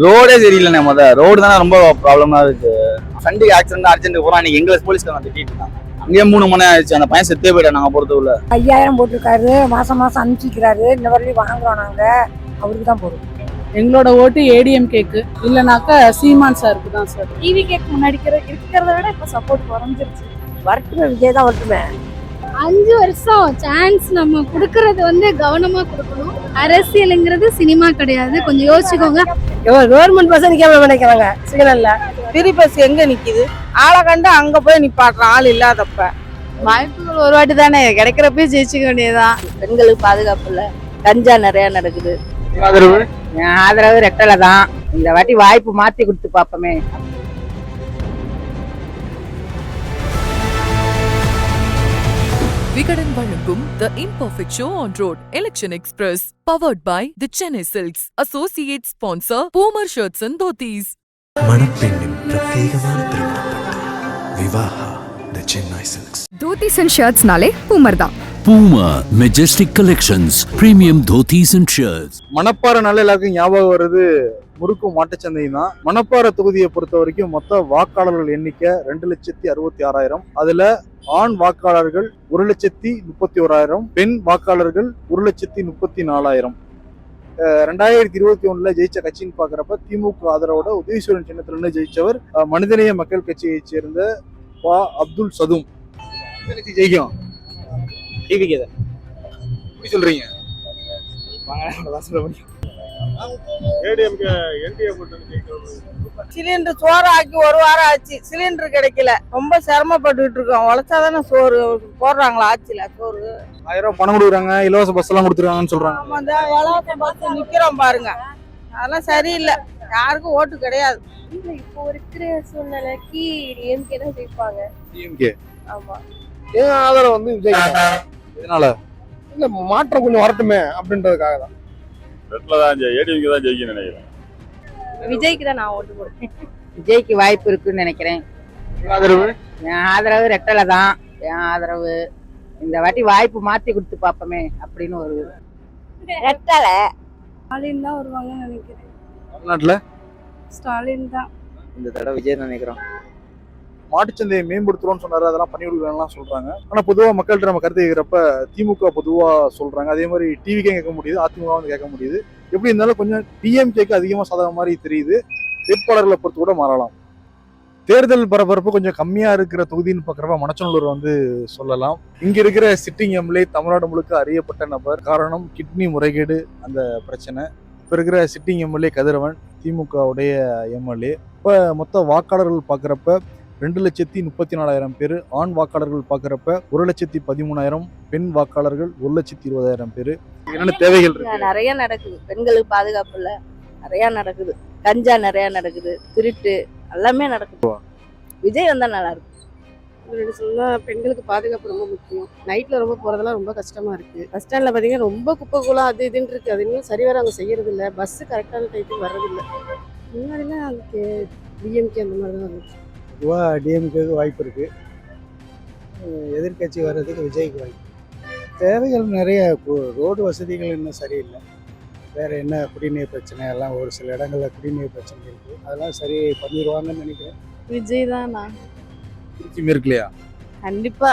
ரோடே சரியில்லைண்ணே. ரோடு தானே ரொம்ப ப்ராப்ளமா இருக்கு. ஃப்ரெண்டு ஆக்சிடென்ட் அர்ஜென்ட் போறோம். அன்னைக்கு எங்களுக்கு போலீஸ்காரங்க திட்டிட்டு இருக்காங்க. அங்கேயே 3 மணி ஆயிடுச்சு. அந்த பையன் செத்தே போயிட்டா. நாங்க பொறுத்தவரை 5000 போட்டிருக்காரு, மாசம் அனுப்பிச்சிக்கிறாரு. இந்த வரையும் வாங்குறோம் நாங்க, அவருக்கு தான் போடுவோம். எங்களோட ஓட்டு ஏடிஎம் கேக்கு இல்லைனாக்கா சீமான் சாருக்கு தான் சார். டிவி கேக் முன்னாடி இருக்கிறத விட இப்ப சப்போர்ட் குறைஞ்சிருச்சு. வரட்டுமே, விஜய் தான் வரட்டுமே. 5 வருஷம் சான்ஸ் நம்ம கொடுக்கறது கவனமா கொடுக்கணும். அரசியலுங்கிறது சினிமா கிடையாது, கொஞ்சம் யோசிச்சுக்கோங்க. கவர்மெண்ட் பஸ் நிக்காம நினைக்கிறாங்க சிக்னல்ல. ஃப்ரீ பஸ் எங்க நிக்குது? ஆளை கண்டு அங்க போய் நிப்பாட்டுறான் ஆள் இல்லாதப்ப. வாய்ப்புகள் ஒரு வாட்டி தானே கிடைக்கிறப்ப ஜெயிச்சுக்க வேண்டியதுதான். பெண்களுக்கு பாதுகாப்பு இல்ல, கஞ்சா நிறைய நடக்குது. என் ஆதரவு ரெட்டலை தான். இந்த வாட்டி வாய்ப்பு மாத்தி கொடுத்து பாப்போமே. விகடன் வழங்கும் The Imperfect Show on Road Election Express powered by the Chennai Silks. Associate sponsor Poomer Shirts and Dhotis. மணப்பெண்ணின் பிரத்யேகமான திருமணப்பட்டு Vivaha the Chennai silks. Dhotis and shirts நாலே பூமர் தான். Puma Majestic Collections Premium Dhotis and Shirts. மணப்பாறை நாள் எல்லாருக்கும் ஞாபகம் வருது முறுக்கும் மாட்டுச்சந்தையும் தான். மணப்பாறை தொகுதியை பொறுத்த வரைக்கும் மொத்த வாக்காளர்கள் எண்ணிக்கை 2,66,000. அதுல ஆண் வாக்காளர்கள் 1,31,000, பெண் வாக்காளர்கள் 1,34,000. 2021 ஜெயிச்ச கட்சின்னு பாக்குறப்ப திமுக ஆதரவோட உதயசூரன் சின்னத்துல ஜெயிச்சவர் மனிதநேய மக்கள் கட்சியை சேர்ந்த பா அப்துல் சதும். ஜெயிக்கும் சொல்றீங்க? சிலிண்டர் சோறு ஆக்கி 1 வாரம் ஆச்சு, சிலிண்டர் கிடைக்கல. ரொம்ப சிரமப்பட்டுட்டு இருக்கோம். உழைச்சாதானே சோறு போடுறாங்களா ஆட்சியில சோறு. 1000 பணம் கொடுக்குறாங்க, இலவச பஸ் எல்லாம் கொடுத்துருக்காங்கன்னு சொல்றாங்க. ஆமா, இந்த இலவச பஸ் நிக்கிறோம் பாருங்க, அதெல்லாம் சரியில்லை. யாருக்கும் ஓட்டு கிடையாது. இப்போ இருக்கிற சூழ்நிலைக்கு டிஎம்கே தான் ஜெயிப்பாங்க. டிஎம்கே. ஆமா, ஏன் ஆதரவு விஜய்? இதனால இல்ல மாற்றம் கொஞ்சம் வரட்டுமே அப்படின்றதுக்காக தான். ஏடிஎம்கே தான் ஜெயிக்கும் நினைக்கிறேன். விஜய்க்கு தான் நான் ஓட்டு போடுறேன். விஜய்க்கு வாய்ப்பு இருக்குன்னு நினைக்கிறேன். ஆதரவு என் ஆதரவு ரெட்டலை தான். என் ஆதரவு இந்த வாட்டி வாய்ப்பு மாத்தி கொடுத்து பாப்போமே அப்படின்னு ஒரு ரெட்டலை. ஸ்டாலின் தான் வருவாங்கன்னு நினைக்கிறேன். தமிழ்நாட்டுல ஸ்டாலின் தான் இந்த தடவை விஜய் நினைக்கிறோம். மாட்டுச்சந்தையை மேம்படுத்துறோம்னு சொன்னாரு, அதெல்லாம் பண்ணி கொடுக்கலாம் சொல்றாங்க. ஆனா பொதுவா மக்கள்கிட்ட நம்ம கருத்து கேட்கிறப்ப திமுக பொதுவா சொல்றாங்க. அதே மாதிரி டிவிக்கே கேட்க முடியுது, அதிமுக வந்து கேட்க முடியுது. எப்படி இருந்தாலும் கொஞ்சம் டிஎம்கேக்கு அதிகமா சாதகம் மாதிரி தெரியுது. வேட்பாளர்களை பொறுத்து கூட மாறலாம். தேர்தல் பரபரப்பு கொஞ்சம் கம்மியா இருக்கிற தொகுதின்னு பாக்குறப்ப மணச்சநல்லூர் சொல்லலாம். இங்க இருக்கிற சிட்டிங் எம்எல்ஏ தமிழ்நாடு முழுக்க அறியப்பட்ட நபர். காரணம் கிட்னி முறைகேடு அந்த பிரச்சனை. இப்ப இருக்கிற சிட்டிங் எம்எல்ஏ கதிரவன் திமுகவுடைய எம்எல்ஏ. இப்ப மொத்த வாக்காளர்கள் பாக்குறப்ப 2,34,000 பேர். ஆண் வாக்காளர்கள் பாக்குறப்ப 1,13,000, பெண் வாக்காளர்கள் 1,20,000 பேர். என்னென்ன தேவைகள் இருக்கு? நிறைய நடக்குது. பெண்களுக்கு பாதுகாப்பு இல்ல, நிறைய நடக்குது. கஞ்சா நிறைய நடக்குது, திருட்டு எல்லாமே நடக்குது. விஜய் வந்தா நல்லா இருக்கும். சொன்னா பெண்களுக்கு பாதுகாப்பு ரொம்ப முக்கியம். நைட்ல ரொம்ப போறதெல்லாம் ரொம்ப கஷ்டமா இருக்கு. பஸ் ஸ்டாண்ட்ல பாத்தீங்கன்னா ரொம்ப குப்பை கூலம் அது இதுன்னு இருக்கு. அது இன்னும் சரிவர அவங்க செய்யறது இல்ல. பஸ் கரெக்டான டைத்துக்கு வர்றதில்ல. முன்னாடிலாம் அதுக்கு டிஎம்கே அந்த மாதிரி தான் இருந்துச்சு. பொதுவாக டிஎம்கேக்கு வாய்ப்பு இருக்குது. எதிர்கட்சி வர்றதுக்கு விஜய்க்கு வாய்ப்பு. தேவைகள் நிறைய. ரோடு வசதிகள் இன்னும் சரியில்லை. வேறு என்ன குடிநீர் பிரச்சனை எல்லாம் ஒரு சில இடங்களில் குடிநீர் பிரச்சனை இருக்குது. அதெல்லாம் சரி பண்ணிடுவாங்கன்னு நினைக்கிறேன். விஜய் தான். நான் திருச்சி மேற்குலையா? கண்டிப்பா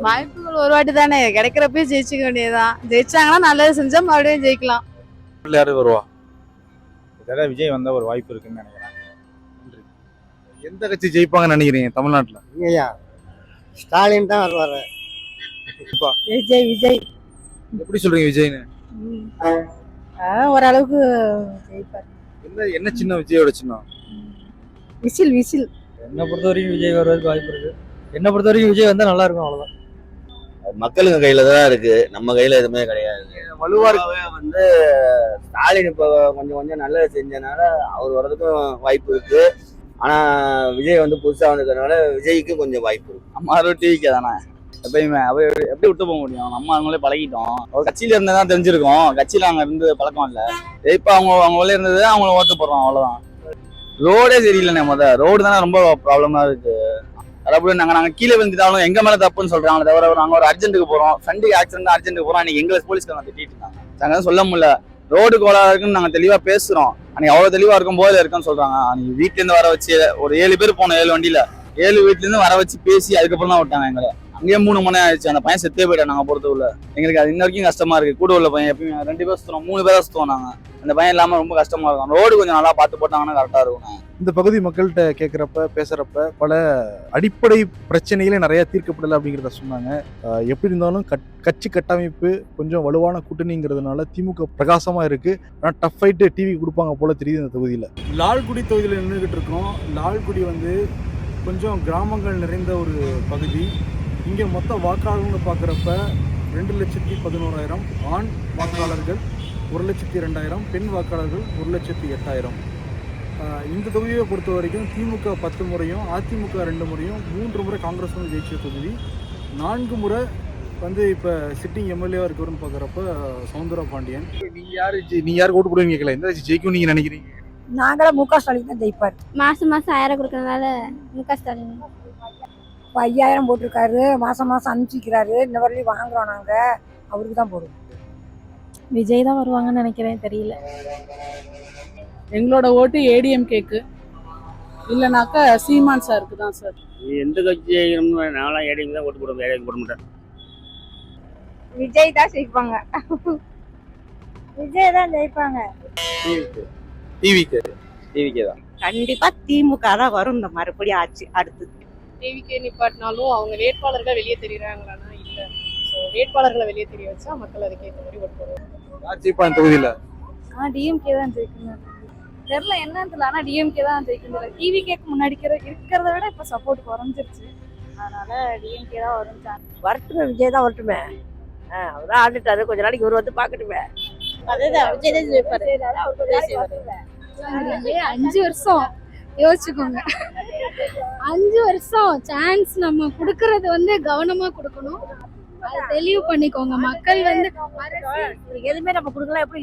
வாய்ப்புகள் ஒரு வாட்டி தானே கிடைக்கிறப்ப ஜெயிச்சுக்க வேண்டியதுதான். ஜெயிச்சாங்கன்னா நல்லது செஞ்சா மறுபடியும் ஜெயிக்கலாம். யாரு வருவா? விஜய் வந்தால் ஒரு வாய்ப்பு இருக்குன்னு நினைக்கிறேன். எந்த கட்சி ஜெயிப்பாங்கன்னு நினைக்கிறீங்க தமிழ்நாட்டுல? ஐயா ஸ்டாலின் தான் வருவாரு. விஜய் விஜய் எப்படி சொல்றீங்க விஜய்னு? ஓரளவுக்கு ஜெயிப்பார். என்ன சின்ன விஜயோட சின்னம்? Whistle whistle. என்னை பொறுத்த வரைக்கும் விஜய் வருவதற்கு வாய்ப்பு இருக்கு. என்னை பொறுத்த வரைக்கும் விஜய் வந்தா நல்லா இருக்கும், அவ்வளவுதான். மக்களுங்க கையில தான் இருக்கு, நம்ம கையில எதுவுமே கிடையாது. வலுவா ஸ்டாலின் இப்ப கொஞ்சம் நல்லது செஞ்சனால அவர் வர்றதுக்கும் வாய்ப்பு இருக்கு. ஆனா விஜய் புதுசா வந்ததுனால விஜய்க்கு கொஞ்சம் வாய்ப்பு இருக்கு. அம்மா டிவிக்கே தானே எப்பயுமே. எப்படி விட்டு போக முடியும்? நம்ம அவங்களே பழகிட்டோம். ஒரு கட்சியில இருந்ததான் தெரிஞ்சிருக்கோம். கட்சியில அங்க இருந்து பழக்கம் இல்ல. இப்ப அவங்களே இருந்தது அவங்கள ஓட்டு போடுறோம், அவ்வளவுதான். ரோடே சரியில்லைண்ணே. ரோடு தானே ரொம்ப ப்ராப்ளமா இருக்கு. அதாவது நாங்க கீழே விழுந்துட்டாலும் எங்க மேல தப்புன்னு சொல்றாங்க. தவிர நாங்க ஒரு அர்ஜென்ட்டுக்கு போறோம், ஃப்ரெண்டுக்கு ஆக்சிடென்ட் அர்ஜென்ட்டுக்கு போறோம். அன்னைக்கு எங்களுக்கு போலீஸ்காரங்க திட்டிட்டு இருக்காங்க. நாங்க சொல்ல முடியல. ரோடு கோளாறு இருக்குன்னு நாங்க தெளிவா பேசுறோம். அன்னைக்கு அவ்வளவு தெளிவா இருக்கும் போது இருக்குன்னு சொல்றாங்க. அன்னைக்கு வீட்டுல இருந்து வர வச்சு ஒரு 7 பேர் போனோம், 7 வண்டியில 7 வீட்டுல இருந்து வர வச்சு பேசி அதுக்கப்புறம் தான் விட்டாங்க எங்களை. அங்கேயே 3 மணி ஆயிடுச்சு. அந்த பையன் செத்தே போயிட்டான். நாங்க பொறுத்தவரை எங்களுக்கு அது இன்ன வரைக்கும் கஷ்டமா இருக்கு. கூட உள்ள பையன் எப்பயும் 2 பேர் சுத்தோம், 3 பேரா சுத்தோம். நாங்க அந்த பையன் இல்லாம ரொம்ப கஷ்டமா இருக்கும். ரோடு கொஞ்சம் நல்லா பார்த்து போட்டாங்கன்னா கரெக்டா இருக்கும். இந்த பகுதி மக்கள்கிட்ட கேட்குறப்ப பேசுறப்ப பல அடிப்படை பிரச்சனைகளே நிறைய தீர்க்கப்படலை அப்படிங்கிறத சொன்னாங்க. எப்படி இருந்தாலும் கட்சி கட்டமைப்பு கொஞ்சம் வலுவான கூட்டணிங்கிறதுனால திமுக பிரகாசமா இருக்கு. ஆனால் டஃப் ஃபைட்டு டிவி கொடுப்பாங்க போல தெரியுது இந்த தொகுதியில். லால்குடி தொகுதியில் நின்றுகிட்டு இருக்கோம். லால்குடி வந்து கொஞ்சம் கிராமங்கள் நிறைந்த ஒரு பகுதி. இங்கே மொத்த வாக்காளர்களை பார்க்குறப்ப 2,11,000 ஆண் வாக்காளர்கள், 1,02,000 பெண் வாக்காளர்கள், 1,08,000. இந்த தொகுதியை பொறுத்த வரைக்கும் திமுக 10 முறையும், அதிமுக 2 முறையும், 3 முறை காங்கிரஸ் வந்து ஜெயிச்ச தொகுதி. 4 முறை வந்து இப்போ சிட்டிங் எம்எல்ஏவாக இருக்கவருன்னு பார்க்குறப்ப சவுந்தர பாண்டியன். நீ யாருக்கு ஓட்டு போடுவீங்க கேட்கல, எந்த ஜெயிக்கும் நீங்கள் நினைக்கிறீங்க? நாங்களும் முக ஸ்டாலின் தான் ஜெயிப்பார். மாசம் 1000 கொடுக்கறதுனால முக ஸ்டாலின். இப்போ 5000 போட்டிருக்காரு, மாதம் அனுப்பிச்சிக்கிறாரு. இன்ன வரலையும் வாங்குறோம் நாங்கள், அவருக்கு தான் போடுவோம். விஜய் தான் வருவாங்கன்னு நினைக்கிறேன், தெரியல. எங்களோட ஓட்டு ஏடிஎம்கேக்கு, இல்லைனாக்கா சீமான் சாருக்கு தான் சார். எந்த கட்சி நான்லாம் ஏடிஎம் தான் ஓட்டு போடுவேன், ஏடிஎம் போட மாட்டேன். விஜய் தான் ஜெயிப்பாங்க. விஜய் தான் ஜெயிப்பாங்க. டிவிக்கே தான். கண்டிப்பா திமுக தான் வரும் இந்த மறுபடியும் ஆட்சி. அடுத்து டிவிக்கே நிப்பாட்டினாலும் அவங்க வேட்பாளர்கள் வெளியே தெரியுறாங்களான்னா இல்லை. ஸோ வேட்பாளர்களை வெளியே தெரிய வச்சா மக்கள் அதுக்கு ஏற்ற மாதிரி ஓட்டு போடுவாங்க. தொகுதியில் டிஎம்கே தான் ஜெயிக்கணும். தெரியல என்னன்னு தெரியல, ஆனா டிஎம்கே தான் ஜெயிக்கணும். டிவிகேக்கு முன்னாடி இருக்கிறத விட இப்ப சப்போர்ட் குறைஞ்சிருச்சு. அதனால டிஎம்கே தான் வரும். வரட்டுமே, விஜய் தான் வரட்டுமே. அவர் தான் ஆண்டுட்டாரு, கொஞ்ச நாளைக்கு ஒரு வந்து பார்க்கட்டுமே. அதுதான் விஜய் தான் ஜெயிப்பாரு. 5 வருஷம் யோசிச்சுக்கோங்க. 5 வருஷம் சான்ஸ் நம்ம கொடுக்கறது வந்து கவனமா கொடுக்கணும். அதை தெளிவு பண்ணிக்கோங்க. மக்கள் வந்து எதுவுமே நம்ம கொடுக்கலாம், எப்படி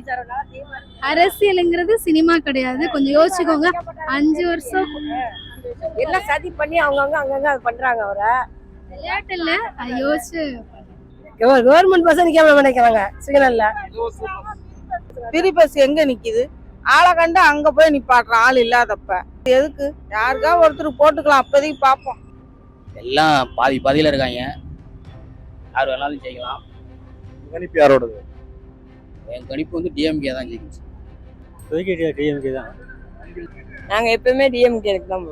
அரசியலுங்கிறது சினிமா கிடையாது, கொஞ்சம் யோசிச்சுக்கோங்க. 5 வருஷம் எல்லாம் சதி பண்ணி அவங்கவுங்க அங்கங்க அது பண்றாங்க. அவரை விளையாட்டு இல்ல, அதை யோசிச்சு கவர்மெண்ட் பஸ் நிக்காம நினைக்கிறாங்க சிக்னல்ல. ஃப்ரீ பஸ் எங்க நிக்குது? ஆளை கண்டு அங்க போய் நிப்பாட்டுறான், ஆள் இல்லாதப்ப. எதுக்கு? யாருக்கா ஒருத்தர் போட்டுக்கலாம், அப்போதைக்கு பார்ப்போம். எல்லாம் பாதியில இருக்காங்க, யார் வேணாலும் செய்யலாம். கணிப்பு யாரோடது? என் கணிப்பு வந்து டிஎம்கே தான் ஜெயிக்கும். டிஎம்கே தான். நாங்க எப்பவுமே டிஎம்கே தான்.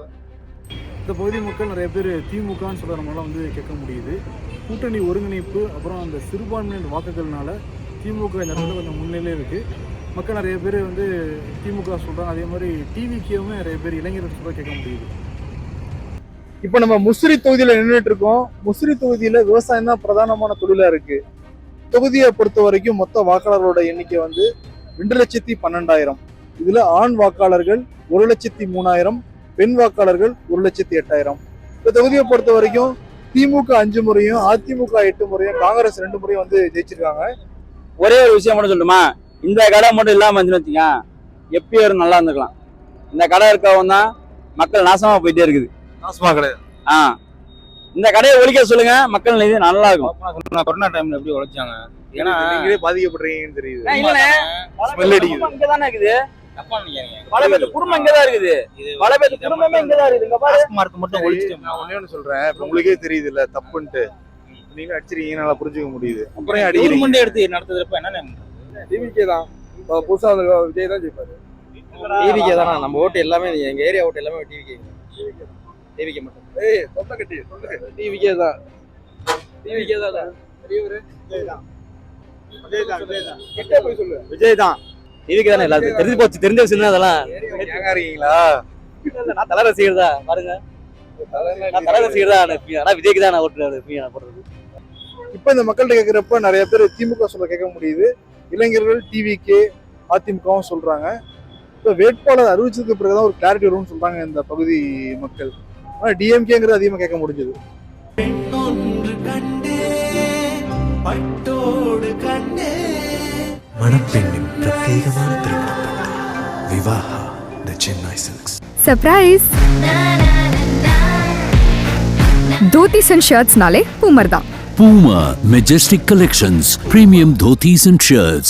இந்த பகுதி மக்கள் நிறைய பேர் திமுகன்னு சொல்ற நம்மளால வந்து கேட்க முடியுது. கூட்டணி ஒருங்கிணைப்பு அப்புறம் அந்த சிறுபான்மையினர் வாக்குகள்னால திமுக இந்த இடத்துல கொஞ்சம் முன்னிலையில் இருக்கு. மக்கள் நிறைய பேர் வந்து திமுக சொல்றாங்க. அதே மாதிரி டிவிக்கேவுமே நிறைய பேர் இளைஞர்கள் சொல்ல கேட்க முடியுது. இப்போ நம்ம முசிறி தொகுதியில் நின்றுட்டு இருக்கோம். முசிறி தொகுதியில விவசாயம் தான் பிரதானமான தொழிலா இருக்கு. தொகுதியை பொறுத்த வரைக்கும் மொத்த வாக்காளர்களோட எண்ணிக்கை வந்து 2,12,000. இதுல ஆண் வாக்காளர்கள் 1,03,000, பெண் வாக்காளர்கள் 1,08,000. இந்த தொகுதியை பொறுத்த வரைக்கும் திமுக 5 முறையும், அதிமுக 8 முறையும், காங்கிரஸ் 2 முறையும் வந்து ஜெயிச்சிருக்காங்க. ஒரே ஒரு விஷயம் மட்டும் சொல்லட்டுமா, இந்த கடை மட்டும் இல்லாம வச்சுங்க எப்பயும் நல்லா இருந்துக்கலாம். இந்த கடை இருக்கவங்க தான் மக்கள் நாசமா போயிட்டே இருக்குது. நாசமா கிடையாது. இந்த கடையை ஒழிக்க சொல்லுங்க, மக்கள் இது நல்லா இருக்கும். கொரோனா டைம்ல எப்படி உழைச்சாங்க? ஏன்னா நீங்களே பாதிக்கப்படுறீங்கன்னு தெரியுது. இங்கதானே இருக்குது, பல பேர் குடும்பம் இங்கதான் இருக்குது, பல பேர் குடும்பமே இங்கதான் இருக்குது. இங்க பாரு மட்டும் ஒழிச்சு. நான் ஒண்ணே சொல்றேன், இப்ப உங்களுக்கே தெரியுது இல்ல தப்புன்ட்டு, நீங்க அடிச்சிருக்கீங்க, நல்லா புரிஞ்சுக்க முடியுது. அப்புறம் அடிக்கிறீங்க. எடுத்து நடத்துறப்ப என்ன டிவிக்கே தான் புதுசா விஜய் தான் ஜெயிப்பாரு. டிவிக்கே தானா? நம்ம ஓட்டு எல்லாமே எங்க ஏரியா ஓட்டு எல்லாமே டிவிக்கே மட்டும். சொந்த கட்டி டிவிக்கே தான். டிவிக்கே தான். விஜய் தான். டிவிக்கே தானே எல்லாரும் தெரிஞ்சு போச்சு. தெரிஞ்ச விஷயம் அதெல்லாம். இருக்கீங்களா? நான் தலை ரசிகர் தான், பாருங்க. நான் தலை ரசிகர் தான். ஆனா விஜய்க்கு தான் நான் ஓட்டு போடுறது. இப்ப இந்த மக்கள்கிட்ட கேட்கிறப்ப நிறைய பேர் திமுக சொல்ல கேட்க முடியுது. இளைஞர்கள் டிவிக்கே, அதிமுகவும் சொல்றாங்க. இப்போ வேட்பாளர் அறிவிச்சதுக்கு பிறகுதான் ஒரு கிளாரிட்டி வரும்னு சொல்றாங்க இந்த பகுதி மக்கள். ஆனா டிஎம்கேங்கிறது அதிகமாக கேட்க முடிஞ்சது. மணப்பெண்ணின் பிரத்யேகமான திருமணம் Vivaha the Chennai silks. Surprise! Dhotis and ஷர்ட்ஸ்னாலே பூமர் தான். Puma Majestic Collections, premium dhotis and shirts.